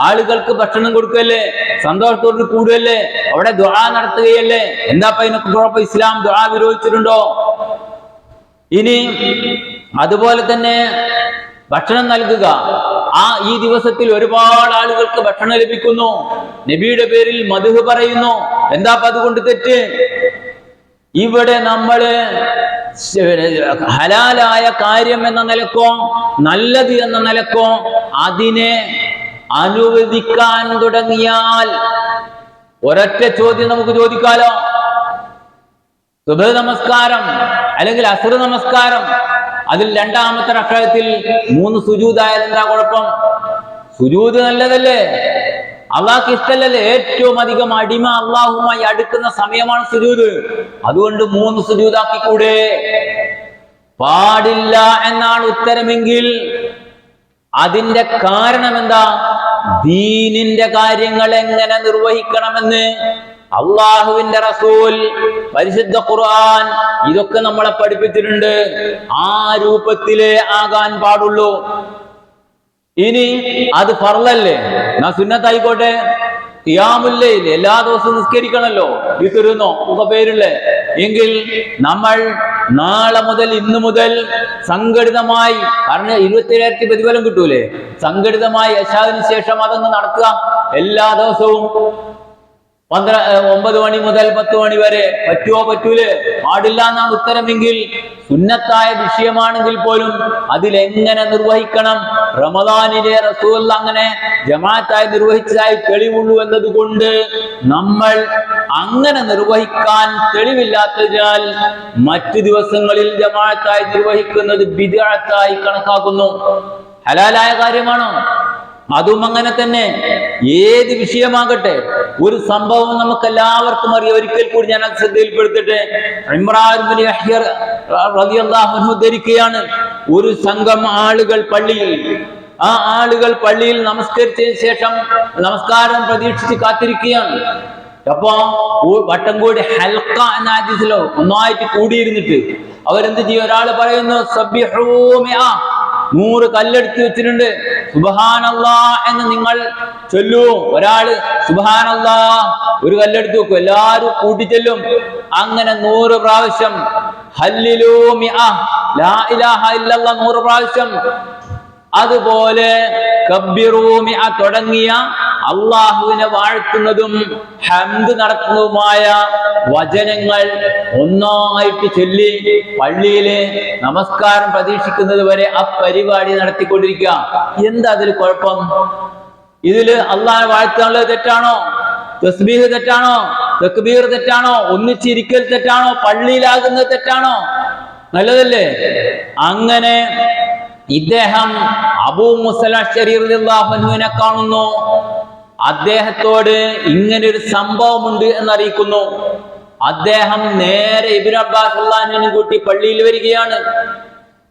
ആളുകൾക്ക് ഭക്ഷണം കൊടുക്കല്ലേ, സന്തോഷത്തോട് കൂടുകയല്ലേ, അവിടെ ദുആ നടത്തുകയല്ലേ, എന്താ അതിനൊക്കെ കുഴപ്പം? ഇസ്ലാം ദുആ വിരോധിച്ചിട്ടുണ്ടോ? ഇനി അതുപോലെ തന്നെ ഭക്ഷണം നൽകുക. ഈ ദിവസത്തിൽ ഒരുപാട് ആളുകൾക്ക് ഭക്ഷണം ലഭിക്കുന്നു, നബിയുടെ പേരിൽ മദ്ഹ് പറയുന്നു, എന്താ അതുകൊണ്ട് തെറ്റ്? ഇവിടെ നമ്മള് ഹലാലായ കാര്യം എന്ന നിലക്കോ നല്ലത് എന്ന നിലക്കോ അതിനെ അനുവദിക്കാൻ തുടങ്ങിയാൽ ഒരൊറ്റ ചോദ്യം നമുക്ക് ചോദിക്കാലോ. സുബ്ഹ് നമസ്കാരം അല്ലെങ്കിൽ അസ്ർ നമസ്കാരം, അതിൽ രണ്ടാമത്തെ റക്അത്തിൽ 3 സുജൂദായാൽ എന്താ കുഴപ്പം? സുജൂദ് നല്ലതല്ലേ? അള്ളാഹ്ക്ക് ഇഷ്ടമല്ലല്ലേ? ഏറ്റവും അധികം അടിമ അള്ളാഹുമായി അടുക്കുന്ന സമയമാണ് സുജൂദ്. അതുകൊണ്ട് 3 സുജൂദാക്കിക്കൂടെ? പാടില്ല എന്നാണ് ഉത്തരമെങ്കിൽ അതിന്റെ കാരണം എന്താ? ദീനിന്റെ കാര്യങ്ങൾ എങ്ങനെ നിർവഹിക്കണമെന്ന് അള്ളാഹുവിന്റെ റസൂൽ, പരിശുദ്ധ ഖുർആൻ ഇതൊക്കെ നമ്മളെ പഠിപ്പിച്ചിട്ടുണ്ട്. ആ രൂപത്തിലേ ആകാൻ പാടുള്ളൂ. ഇനി അത് ഫർളല്ലേ, എന്നാ സുന്നത്തായിക്കോട്ടെ. ഖിയാമുൽ ലൈൽ എല്ലാ ദിവസവും നിസ്കരിക്കണല്ലോ, വിതറുന്നോ ഒക്കെ പേരില്ലേ, എങ്കിൽ നമ്മൾ നാളെ മുതൽ, ഇന്നു മുതൽ സംഘടിതമായി, കാരണം 27,000 പ്രതിഫലം കിട്ടൂലേ, സംഘടിതമായി ഇശാഇന് ശേഷം അതങ്ങ് നടത്തുക. എല്ലാ ദിവസവും 9 മണി മുതൽ 10 മണി വരെ. പറ്റുമോ? പറ്റൂലേ? പാടില്ല എന്നാണ് ഉത്തരമെങ്കിൽ സുന്നത്തായ വിഷയമാണെങ്കിൽ പോലും അതിലെങ്ങനെ നിർവഹിക്കണം? റമദാനിലെ റസൂൽ അങ്ങനെ ജമാഅത്തായി നിർവഹിച്ചതായി തെളിവുള്ളൂ എന്നതുകൊണ്ട് നമ്മൾ അങ്ങനെ നിർവഹിക്കാൻ തെളിവില്ലാത്തതിനാൽ മറ്റു ദിവസങ്ങളിൽ ജമാഅത്തായി നിർവഹിക്കുന്നത് ബിദ്അത്തായി കണക്കാക്കുന്നു. ഹലാലായ കാര്യമാണോ? അതും അങ്ങനെ തന്നെ. ഏത് വിഷയമാകട്ടെ, ഒരു സംഭവം നമുക്ക് എല്ലാവർക്കും അറിയാം. ഒരിക്കൽ കൂടി ഞാൻ അത് ശ്രദ്ധയിൽപ്പെടുത്തട്ടെ. ഇമ്രാൻ ഇബ്നു യഹ്യ റളിയല്ലാഹു അൻഹു ഉദ്ധരിക്കുകയാണ്, ഒരു സംഘം ആളുകൾ പള്ളിയിൽ നമസ്കരിച്ചതിന് ശേഷം നമസ്കാരം പ്രതീക്ഷിച്ച് കാത്തിരിക്കുകയാണ്. അപ്പൊ വട്ടം കൂടി ഹൽക്ക എന്ന ഹദീസിലോ ഒന്നായിട്ട് കൂടിയിരുന്നിട്ട് അവരെന്ത് ചെയ്യും? ഒരാൾ പറയുന്നു സബ്ബിഹൂ മിഅ, 100 കല്ലെടുത്ത് വെച്ചിട്ടുണ്ട്. സുബ്ഹാനല്ലാ എന്ന് നിങ്ങൾ ചൊല്ലൂ. ഒരാള് സുബ്ഹാനല്ലാ ഒരു കല്ലെടുത്ത് വെക്കും, എല്ലാരും കൂട്ടിച്ചൊല്ലും. അങ്ങനെ 100 പ്രാവശ്യം. ഹല്ലിലൂ മിഅ ലാ ഇലാഹ ഇല്ലല്ലാഹ് 100 പ്രാവശ്യം. അതുപോലെ കബ്ബിറൂ മിഅ തുടങ്ങിയ അള്ളാഹുവിനെ വാഴ്ത്തുന്നതും ഹംദ് നടത്തുന്നതുമായ വചനങ്ങൾ ഒന്നായിട്ട് ചൊല്ലി പള്ളിയില് നമസ്കാരം പ്രതീക്ഷിക്കുന്നത് വരെ ആ പരിപാടി നടത്തിക്കൊണ്ടിരിക്കുക. എന്താ അതിൽ കുഴപ്പം? ഇതില് അള്ളാഹെ വാഴ്ത്താനുള്ളത് തെറ്റാണോ? തസ്ബീഹ് തെറ്റാണോ? തക്ബീർ തെറ്റാണോ? ഒന്നിച്ചിരിക്കൽ തെറ്റാണോ? പള്ളിയിലാകുന്നത് തെറ്റാണോ? നല്ലതല്ലേ? അങ്ങനെ ഇദ്ദേഹം അബൂ മുസൽ അശ്അരി റളിയല്ലാഹു അൻഹുവിനെ കാണുന്നു. അദ്ദേഹത്തോട് ഇങ്ങനെ ഒരു സംഭവമുണ്ട് എന്നറിയിക്കുന്നു. അദ്ദേഹം നേരെ ഇബ്നു അബ്ബാസ് റളിയല്ലാഹു അൻഹു കൂട്ടി പള്ളിയിൽ വരികയാണ്.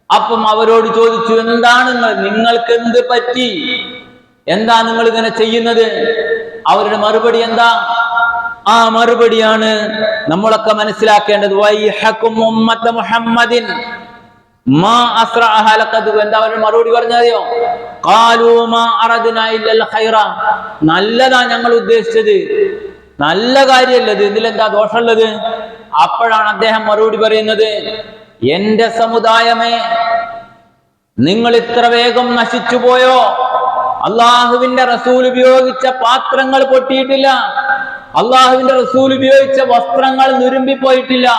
അപ്പം അവരോട് ചോദിച്ചു, എന്താണ് നിങ്ങൾക്ക് എന്ത് പറ്റി? എന്താ നിങ്ങൾ ഇങ്ങനെ ചെയ്യുന്നത്? അവരുടെ മറുപടി എന്താ? ആ മറുപടിയാണ് നമ്മളൊക്കെ മനസ്സിലാക്കേണ്ടത്. വൈഹക്കും ഉമ്മത്ത മുഹമ്മദിൻ മാ അസ്റഅ ഹലഖതു. എന്താ അവരുടെ മറുപടി പറഞ്ഞറിയോ? ഖാലൂ മാ അറദ്നാ ഇല്ലൽ ഖൈറ. നല്ലതാ ഞങ്ങൾ ഉദ്ദേശിച്ചത്, നല്ല കാര്യമല്ലത്, ഇതിലെന്താ ദോഷമുള്ളത്? അപ്പോഴാണ് അദ്ദേഹം മറുപടി പറയുന്നത്, എന്റെ സമുദായമേ, നിങ്ങൾ ഇത്ര വേഗം നശിച്ചു പോയോ? അള്ളാഹുവിന്റെ റസൂൽ ഉപയോഗിച്ച പാത്രങ്ങൾ പൊട്ടിയിട്ടില്ല, അള്ളാഹുവിന്റെ റസൂൽ ഉപയോഗിച്ച വസ്ത്രങ്ങൾ നുരുമ്പിപ്പോയിട്ടില്ല.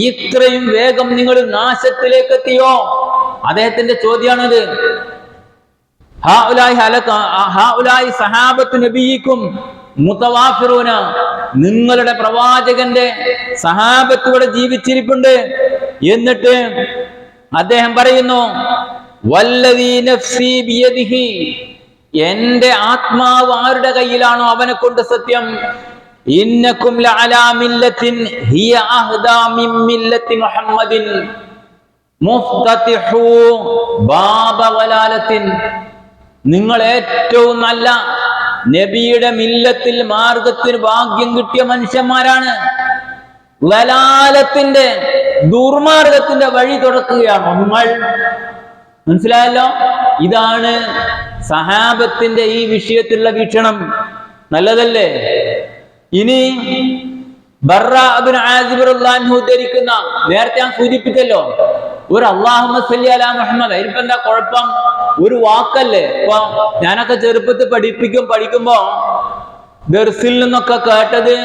ഇത്രയും വേഗം നിങ്ങൾ നാശത്തിലേക്ക് എത്തിയോ? അദ്ദേഹത്തിന്റെ ചോദ്യമാണത്. നിങ്ങളുടെ പ്രവാചകന്റെ സഹാബത്ത് ഇവിടെ ജീവിച്ചിരിപ്പുണ്ട്. എന്നിട്ട് അദ്ദേഹം പറയുന്നു, വല്ലദീ നഫ്സി ബിയദിഹി, എന്റെ ആത്മാവ് ആരുടെ കയ്യിലാണോ അവനെ കൊണ്ട് സത്യം, ഇന്നകും ലഅലാ മില്ലത്തിൻ ഹിയ അഹ്ദാ മിൻ മില്ലത്തി മുഹമ്മദിൻ മുഫ്തതിഹു ബാബ വലാലത്തിൻ. നിങ്ങൾ ഏറ്റവും നല്ല നബിയുടെ മില്ലത്തിൽ മാർഗത്തിന് ഭാഗ്യം കിട്ടിയ മനുഷ്യന്മാരാണ്. വലാലത്തിന്റെ ദുർമാർഗത്തിന്റെ വഴി തുറക്കുകയാണോ നിങ്ങൾ? മനസ്സിലായല്ലോ? ഇതാണ് സഹാബത്തിന്റെ ഈ വിഷയത്തിലുള്ള വീക്ഷണം. നല്ലതല്ലേ? ഇനി ബർറാ ഇബ്നു ആസിബ് റളിയല്ലാഹു അൻഹു ഉദ്ധരിക്കുന്ന, നേരത്തെ ഞാൻ സൂചിപ്പിച്ചല്ലോ, ഒരു അല്ലാഹുമ്മ സ്വല്ലി അലാ മുഹമ്മദ്, അതിനിപ്പോ എന്താ കുഴപ്പം? ഒരു വാക്കല്ലേ. ഇപ്പൊ ഞാനൊക്കെ ചെറുപ്പത്തിൽ പഠിക്കുമ്പോ ദർസിൽ നിന്നൊക്കെ കേട്ടത്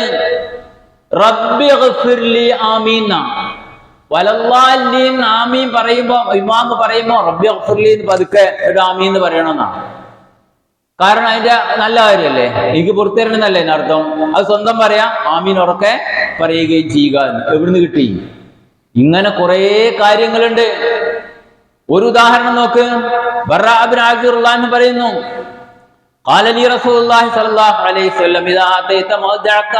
റബ്ബി ഗഫിർലി ആമീൻ, വലല്ലാഹീൻ ആമീൻ പറയുമ്പോ ഇമാം പറയുമ്പോ റബ്ബി ഗഫിർലി എന്ന് പതുക്കെ ഒരു ആമീൻ എന്ന് പറയണമെന്നാണ്. കാരണം അതിന്റെ നല്ല കാര്യമല്ലേ, എനിക്ക് പുറത്തുതരണമെന്നല്ലേ അർത്ഥം. അത് സ്വന്തം പറയാം, ആമീൻ ഉറക്കെ പറയുകയും ചെയ്യുക എന്ന്. എവിടുന്ന് കിട്ടി? ഇങ്ങനെ കുറെ കാര്യങ്ങളുണ്ട്. ഒരു ഉദാഹരണം നോക്ക്. ബർറാ ഇബ്നു ആസിബ് റളിയല്ലാഹു അൻഹു പറയുന്നു, ഖാല ലി റസൂലുള്ളാഹി സ്വല്ലല്ലാഹു അലൈഹി വസല്ലം ഇദാ അതൈത മൗദഅക,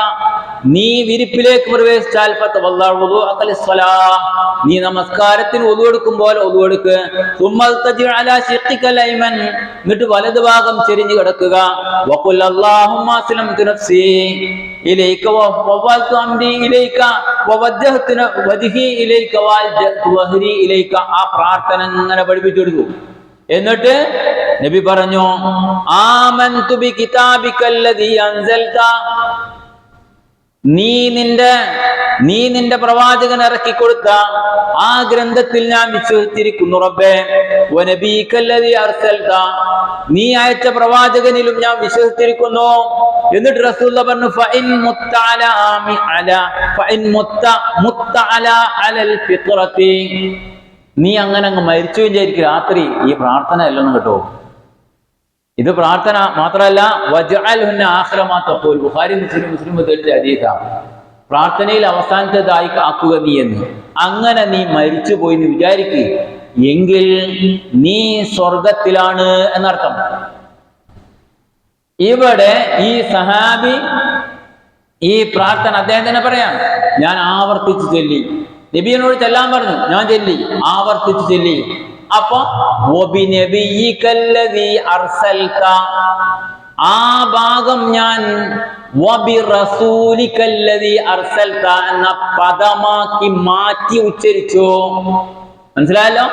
നീ വിരിപ്പിലേക്ക് പ്രവേശിച്ചാൽ ഫതവല്ലഉ വുദൂഅക ലിസ്സലാഹ്, നീ നമസ്കാരത്തിന് വുദൂ എടുക്കുമ്പോൾ വുദൂ എടുക്ക്. സുമ്മ തജി അലാ ശിഖികൽ അയ്മൻ, എന്നിട്ട് വലതു ഭാഗം ചെരിഞ്ഞു കിടക്കുക. വഖുൽ അല്ലാഹുമ്മ അസ്ലംതു നഫ്സി ഇലൈക വവദ്ദു അംരി ഇലൈക വവജ്ജഹ്തു വജ്ഹി ഇലൈക വഅൽജഅതു വഹ്രി ഇലൈക. ആ പ്രാർത്ഥന അങ്ങനെ പഠിപ്പിച്ചു കൊടുത്തു. എന്നിട്ട് നബി പറഞ്ഞു, ആമന്തു ബി കിതാബികല്ലദീ അൻസൽത, നീ നിന്റെ പ്രവാചകൻ ഇറക്കി കൊടുത്ത ആ ഗ്രന്ഥത്തിൽ ഞാൻ വിശ്വസിച്ചിരിക്കുന്നു റബ്ബേ. വനബീകല്ലദീ അർസൽത, നീ അയച്ച പ്രവാചകനിലും ഞാൻ വിശ്വസിച്ചിരിക്കുന്നു. എന്നിട്ട് റസൂലുള്ളാഹി പറഞ്ഞു, ഫഇൻ മുത്ത അലാ അലൽ ഫിത്റതി, നീ അങ്ങനെ അങ്ങ് മരിച്ചു വിചാരിക്കും രാത്രി ഈ പ്രാർത്ഥന അല്ലെന്ന് കേട്ടോ. ഇത് പ്രാർത്ഥന മാത്രമല്ല, വജഅൽഹുന്ന ആഖിറ മാ തഖൂൽ, ബുഖാരി മുസ്ലിം ഉദ്ധരിച്ച ഹദീസാണ്. പ്രാർത്ഥനയിൽ അവസാനത്തേതായി ആക്കുക നീ എന്ന്. അങ്ങനെ നീ മരിച്ചു പോയി എന്ന് വിചാരിക്കുക, എങ്കിൽ നീ സ്വർഗത്തിലാണ് എന്നർത്ഥം. ഇവിടെ ഈ സഹാബി ഈ പ്രാർത്ഥന അദ്ദേഹം തന്നെ പറയാം, ഞാൻ ആവർത്തിച്ച് ചൊല്ലി. നബിയോട് ചെല്ലാൻ പറഞ്ഞു, ഞാൻ ചൊല്ലി, ആവർത്തിച്ച് ചൊല്ലി. അപ്പൊ ആ ഭാഗം ഞാൻ എന്ന പദമാക്കി മാറ്റി ഉച്ചരിച്ചു. മനസ്സിലായല്ലോ?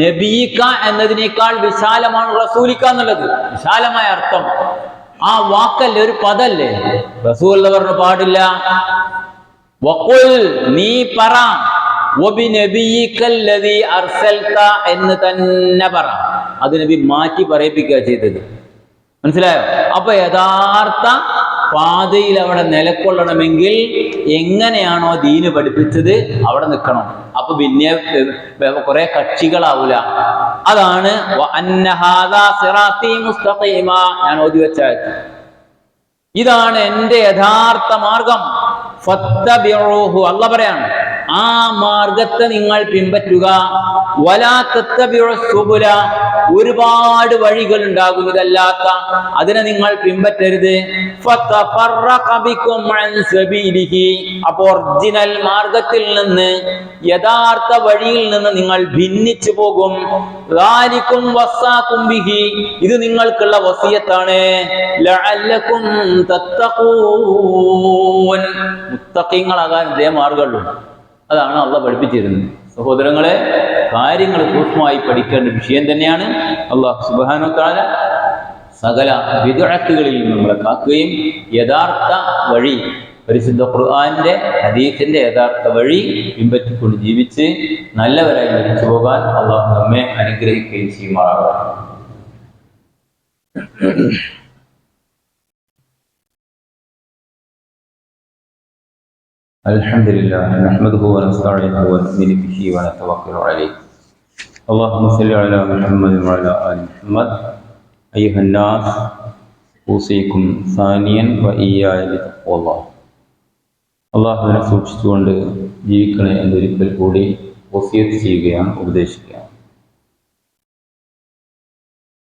നബീക എന്നതിനേക്കാൾ വിശാലമാണ് റസൂലിക്ക എന്നുള്ളത്. വിശാലമായ അർത്ഥം. ആ വാക്കല്ലേ, ഒരു പദല്ലേ. റസൂൽ എന്ന് പറഞ്ഞു പാടില്ല. വഖുൽ, നീ പറ, വബിനബിയിക്കല്ലദീ അർസൽത എന്ന് തന്നെ പറ. അത് നബി മാറ്റി പറയിപ്പിക്കുക ചെയ്തത്. മനസ്സിലായോ? അപ്പൊ യഥാർത്ഥ പാതയിൽ അവിടെ നിലക്കൊള്ളണമെങ്കിൽ എങ്ങനെയാണോ ദീന് പഠിപ്പിച്ചത് അവിടെ നിൽക്കണം. അപ്പൊ പിന്നെ കുറെ കക്ഷികളാവൂല. അതാണ് ഞാൻ ഓതി വെച്ച, ഇതാണ് എന്റെ യഥാർത്ഥ മാർഗം. ഫത്തബിഊഹു, അല്ലാഹ് പറയാണ്, ആ മാർഗത്തെ നിങ്ങൾ പിൻപറ്റുക. വലാ തത്തബിഉ സുബുല, ഒരുപാട് വഴികൾ ഉണ്ടാകുന്നതല്ലാത്ത അതിനെ നിങ്ങൾ പിൻപറ്റരുത്. ഫതഫറഖ ബികും അൻ സബീലിഹി, അപ്പോൾ ഒറിജിനൽ മാർഗത്തിൽ നിന്ന്, യഥാർത്ഥ വഴിയിൽ നിന്ന് നിങ്ങൾ ഭിന്നിച്ചു പോകും. ദാലികും വസാകും ബിഹി, ഇത് നിങ്ങൾക്കുള്ള വസിയത്താണ്. ലഅല്ലകും തത്തഖൂൻ, മുത്തഖീങ്ങളാകാൻ ഇതേ മാർഗമുള്ളൂ. അതാണ് അള്ളാഹ് പഠിപ്പിച്ചിരുന്നത്. സഹോദരങ്ങളെ, കാര്യങ്ങൾ സൂക്ഷ്മമായി പഠിക്കേണ്ട വിഷയം തന്നെയാണ്. അള്ളാഹു സുബ്ഹാനഹു വ തആല സകല ബിദ്അത്തുകളിൽ നിന്ന് നമ്മളെ കാക്കുകയും യഥാർത്ഥ വഴി, പരിശുദ്ധ ഖുർആന്റെ ഹദീസിന്റെ യഥാർത്ഥ വഴി പിൻപറ്റിക്കൊണ്ട് ജീവിച്ച് നല്ലവരായി മരിച്ചു പോകാൻ അള്ളാഹു നമ്മെ അനുഗ്രഹിക്കുകയും ചെയ്യുമാറാകട്ടെ. അൽഹംദുലില്ലാഹ് നഹ്മദുഹു വനസ്തഈനുഹു വനുഅ്മിനു ബിഹി വനതവക്കലു അലൈഹി. അല്ലാഹുമ്മ സ്വല്ലി അലാ മുഹമ്മദ് വഅലാ ആലി മുഹമ്മദ്. അയ്യുഹന്നാസ് ഊസീകും സാനിയൻ വഇയ്യായ ബിത്തഖ്വല്ലാഹ്. അല്ലാഹുവിനെ സൂക്ഷിച്ചുകൊണ്ട് ജീവിക്കണേ എന്നൊരിക്കൽ കൂടി വസിയത്ത് ചെയ്യുകയാണ്, ഉപദേശിക്കുകയാണ്.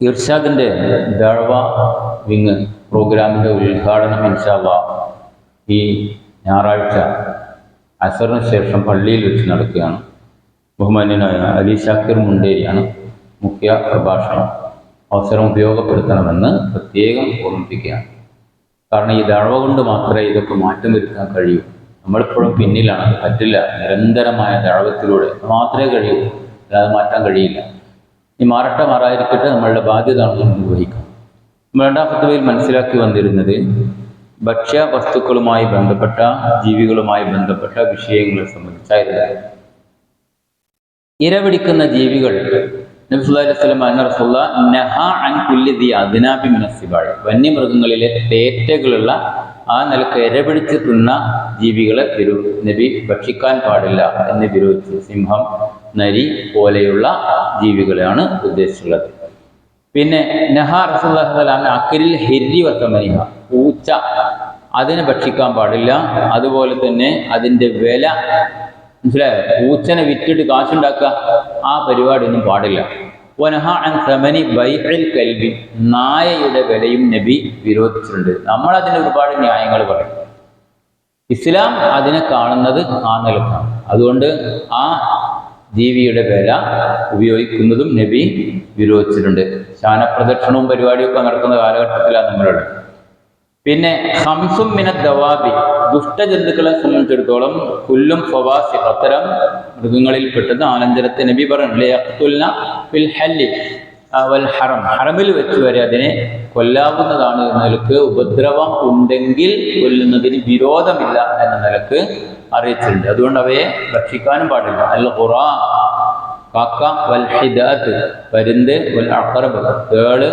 ഇർഷാദിന്റെ ദഅവ വിങ് പ്രോഗ്രാമിന്റെ ഉദ്ഘാടനം ഇൻഷാ അല്ലാഹ് ഈ ഞായറാഴ്ച അസറിന് ശേഷം പള്ളിയിൽ വെച്ച് നടക്കുകയാണ്. ബഹുമാന്യനായ അലി ഷാക്കിർ മുണ്ടേരിയാണ് മുഖ്യ പ്രഭാഷണം. അവസരം ഉപയോഗപ്പെടുത്തണമെന്ന് പ്രത്യേകം ഓർമ്മിപ്പിക്കുകയാണ്. കാരണം ഈ ദഅവ കൊണ്ട് മാത്രമേ ഇതൊക്കെ മാറ്റം വരുത്താൻ കഴിയൂ. നമ്മളിപ്പോഴും പിന്നിലാണ്, പറ്റില്ല. നിരന്തരമായ ദഅവത്തിലൂടെ മാത്രമേ കഴിയൂ, അല്ലാതെ മാറ്റാൻ കഴിയില്ല. ഈ മാറട്ടെ മാറാതിരിക്കട്ടെ, നമ്മളുടെ ബാധ്യത നമ്മൾ നിർവഹിക്കാം. നമ്മൾ രണ്ടാം ഖുതുബയിൽ മനസ്സിലാക്കി വന്നിരുന്നത് ഭക്ഷ്യ വസ്തുക്കളുമായി ബന്ധപ്പെട്ട, ജീവികളുമായി ബന്ധപ്പെട്ട വിഷയങ്ങളെ സംബന്ധിച്ചായിരുന്നു. ഇരപിടിക്കുന്ന ജീവികൾ, നബി സല്ലല്ലാഹു അലൈഹി വസല്ലം അന്ന റസൂലുള്ളാഹി നഹാ അൻ കുല്ലി ദി അദ്നാബി മിനസ് സിബാഇ, വന്യമൃഗങ്ങളിലെ തേറ്റകളുള്ള ആ നിലക്ക് ഇരപിടിച്ച് തിന്ന ജീവികളെ നബി ഭക്ഷിക്കാൻ പാടില്ല എന്ന് വിരോധിച്ചു. സിംഹം, നരി പോലെയുള്ള ജീവികളെയാണ് ഉദ്ദേശിച്ചുള്ളത്. പിന്നെ നഹാ റസൂലുള്ളാഹി സ്വല്ലല്ലാഹു അലൈഹി വസല്ലം അക്ലിൽ ഹിർരി വതമനിഹ, പൂച്ച, അതിനെ ഭക്ഷിക്കാൻ പാടില്ല. അതുപോലെ തന്നെ അതിൻ്റെ വില, മനസ്സിലായോ? പൂച്ചനെ വിറ്റിട്ട് കാശുണ്ടാക്കുക, ആ പരിപാടിയൊന്നും പാടില്ല. വനഹാ അൻ സമനി ബൈഇൽ കൽബി, നായയുടെ വിലയും നബി വിരോധിച്ചിട്ടുണ്ട്. നമ്മളതിന് ഒരുപാട് ന്യായങ്ങൾ പറയും. ഇസ്ലാം അതിനെ കാണുന്നത് ആ നിലക്കാണ്. അതുകൊണ്ട് ആ ജീവിയുടെ വില ഉപയോഗിക്കുന്നതും നബി വിരോധിച്ചിട്ടുണ്ട്. ശാനപ്രദക്ഷിണവും പരിപാടിയൊക്കെ നടക്കുന്ന കാലഘട്ടത്തിലാണ് നമ്മളുള്ളത്. പിന്നെ ഹംസും മിനദ് ദവാബി, ദുഷ്ടജന്തുക്കളെ സംബന്ധിച്ചിടത്തോളം കുല്ലും ഫവാസി, അത്തരം മൃഗങ്ങളിൽപ്പെട്ടത് ആലഞ്ചരത്തെ നബി പറയുന്നു. ഫിൽ ഹല്ലി വൽ ഹറം, ഹറമിൽ വെച്ച് വരെ അതിനെ കൊല്ലാവുന്നതാണ് എന്ന നിലക്ക്, ഉപദ്രവം ഉണ്ടെങ്കിൽ കൊല്ലുന്നതിന് വിരോധമില്ല എന്ന നിലക്ക് അറിയിച്ചിട്ടുണ്ട്. അതുകൊണ്ട് അവയെ ഭക്ഷിക്കാനും പാടില്ല. അൽ ഖുറാ, കാക്ക, വൽ ഹിദാത്ത്, പരുന്ത്, വൽ അഖറബ്, തേള്,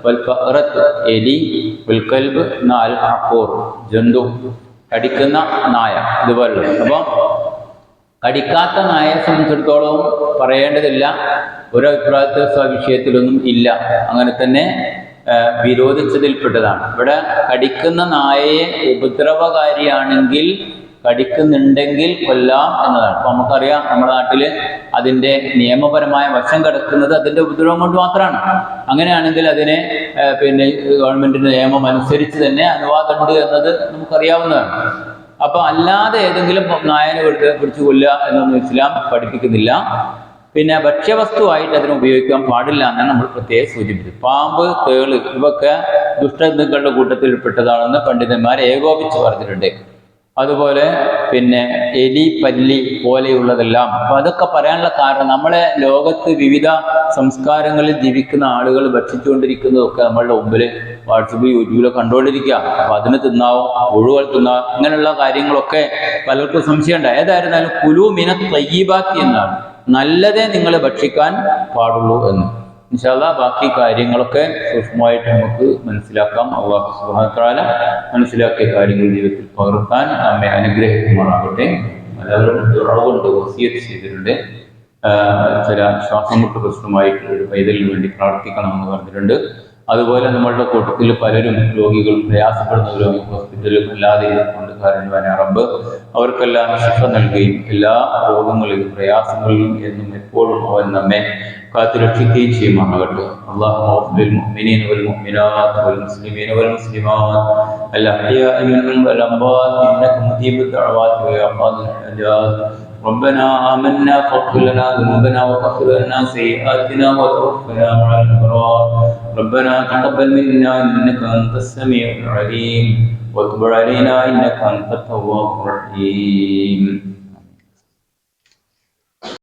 വൽ ഫഅറത്ത്, എലി, വൽ കൽബ്, അൽ അഖൂർ, ജന്തു, കടിക്കുന്ന നായ, ഇതുപോലുള്ള. അപ്പം കടിക്കാത്ത നായയെ സംബന്ധിച്ചിടത്തോളം പറയേണ്ടതില്ല, ഒരു അഭിപ്രായത്തിൽ വിഷയത്തിലൊന്നും ഇല്ല. അങ്ങനെ തന്നെ വിരോധിച്ചതിൽപ്പെട്ടതാണ്. ഇവിടെ കടിക്കുന്ന നായയെ ഉപദ്രവകാരിയാണെങ്കിൽ, കടിക്കുന്നുണ്ടെങ്കിൽ കൊല്ലാം എന്നതാണ്. അപ്പൊ നമുക്കറിയാം, നമ്മുടെ നാട്ടിൽ അതിൻ്റെ നിയമപരമായ വശം കിടക്കുന്നത് അതിൻ്റെ ഉപദ്രവം കൊണ്ട് മാത്രമാണ്. അങ്ങനെയാണെങ്കിൽ അതിനെ പിന്നെ ഗവൺമെന്റിന്റെ നിയമം അനുസരിച്ച് തന്നെ അനുവാദമുണ്ട് എന്നത് നമുക്കറിയാവുന്നതാണ്. അപ്പൊ അല്ലാതെ ഏതെങ്കിലും നായനെ പിടിച്ചു കൊല്ലുക എന്നൊന്നും ഇസ്ലാം പഠിപ്പിക്കുന്നില്ല. പിന്നെ ഭക്ഷ്യവസ്തുവായിട്ട് അതിനെ ഉപയോഗിക്കാൻ പാടില്ല എന്നാണ് നമ്മൾ പ്രത്യേകം സൂചിപ്പിച്ചത്. പാമ്പ്, തേള് ഇവയൊക്കെ ദുഷ്ടജന്തുക്കളുടെ കൂട്ടത്തിൽപ്പെട്ടതാണെന്ന് പണ്ഡിതന്മാർ ഏകോപിച്ച് പറഞ്ഞിട്ടുണ്ട്. അതുപോലെ പിന്നെ എലി, പല്ലി പോലെയുള്ളതെല്ലാം. അപ്പൊ അതൊക്കെ പറയാനുള്ള കാരണം നമ്മളെ ലോകത്ത് വിവിധ സംസ്കാരങ്ങളിൽ ജീവിക്കുന്ന ആളുകൾ ഭക്ഷിച്ചുകൊണ്ടിരിക്കുന്നതൊക്കെ നമ്മളുടെ മുമ്പിൽ വാട്സപ്പ്, യൂട്യൂബിലൊക്കെ കണ്ടുകൊണ്ടിരിക്കുക. അപ്പൊ അതിന് തിന്നാവോ, ഒഴിവുകൾ തിന്നാവോ, ഇങ്ങനെയുള്ള കാര്യങ്ങളൊക്കെ പലർക്കും സംശയമുണ്ട്. ഏതായിരുന്നാലും കുലു മിന തയ്യിബാത്തി എന്നാണ്, നല്ലതേ നിങ്ങൾ ഭക്ഷിക്കാൻ പാടുള്ളൂ എന്ന്. ഇൻഷാ അല്ലാഹ് ബാക്കി കാര്യങ്ങളൊക്കെ സൂക്ഷ്മമായിട്ട് നമുക്ക് മനസ്സിലാക്കാം. അല്ലാഹു സുബ്ഹാനഹു വ തആല മനസ്സിലാക്കിയ കാര്യങ്ങൾ ജീവിതത്തിൽ പകർത്താൻ നമ്മെ അനുഗ്രഹിക്കുമാറാകട്ടെ. എല്ലാവരും ദുആ കൊണ്ട് വസിയത്ത് ചെയ്തിട്ടുണ്ട്. ചില ശ്വാസം മുട്ട് പ്രശ്നമായിട്ട് ഒരു പൈതലിന് വേണ്ടി പ്രാർത്ഥിക്കണമെന്ന് പറഞ്ഞിട്ടുണ്ട്. അതുപോലെ നമ്മളുടെ കൂട്ടത്തിൽ പലരും രോഗികളും പ്രയാസപ്പെടുന്നവരും ഹോസ്പിറ്റലിലും അല്ലാതെ കൊണ്ട് കാരണവാനായ റബ്ബ് അവർക്കെല്ലാം ശിഫ നൽകുകയും എല്ലാ രോഗങ്ങളിലും പ്രയാസങ്ങളിലും എന്നും എപ്പോഴും അവൻ നമ്മെ കാത്തുരക്ഷിക്കുകയും ചെയ്യുമാറാകട്ടെ. اللهم للمؤمنين والمؤمنات والمسلمين والمسلمات الأحياء منهم والأموات إنك مجيب الدعوات ويا قاضي الحاجات. ربنا آمنا فاغفر لنا ذنوبنا وكفر عنا سيئاتنا وتوفنا مع الأبرار. ربنا تقبل منا إنك أنت السميع العليم وتب علينا إنك أنت التواب الرحيم.